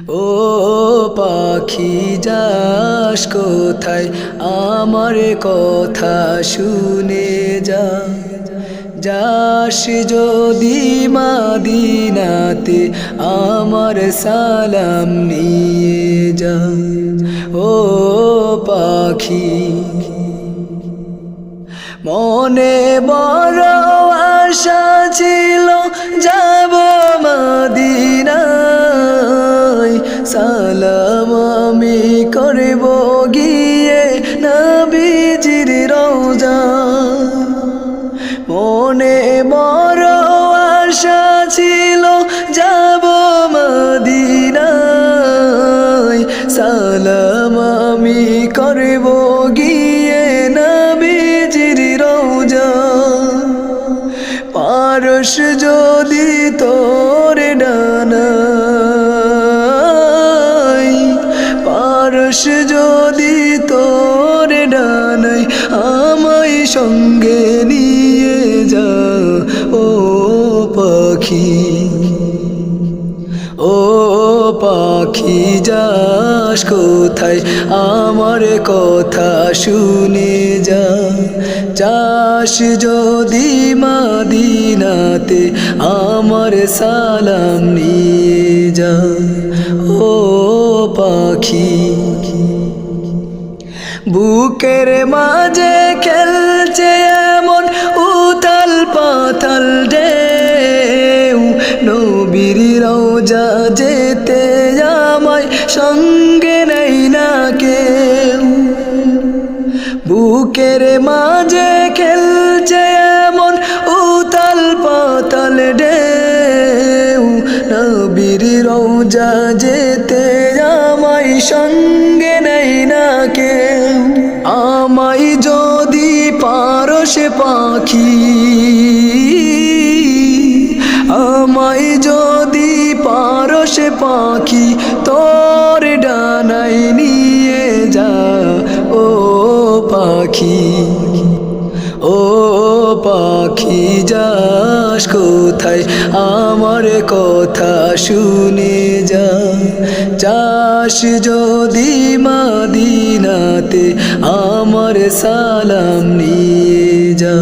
ও পাখি যাস কোথায়, আমার কথা শুনে যা। যাস যদি মদিনাতে, আমার সালাম নিয়ে যা। ও পাখি মনে বড় আশা ছিল, যাব মদিনায়, সালাম আমি করব গিয়ে নবীজির রওজায়। মনে বড় আশা ছিল, যাব মদিনায়, সালাম আমি করব গিয়ে নবীজির রওজায়। পারস যদি তোর ডানায়, পারস যদি তোর ডানায়, আমায় সঙ্গে নিয়ে যা। ও পাখি, ও পাখি যাস কোথায়, আমার কথা শুনে যা। যাস যদি মদিনাতে, আমার সালাম নিয়ে যা। ও পাখি বুকের মাঝে খেলছে এমন উথাল পাথাল ঢেউ, নবীর রওজা যেতে আমায় সঙ্গে নেই না কেউ। বুকের মাঝে খেলছে এমন উথাল পাতাল ঢেউ, নবীর রওজা যেতে আমায় সঙ্গে নেই না কেউ। আমায় যদি পারস পাখি, আমায় যদি পারস পাখি, তোর ডানায় নিয়ে যা। ও পাখি, ও পাখি যাস কোথায়, আমার কথা শুনে যা। যাস যদি মদিনাতে, আমার সালাম নিয়ে যা।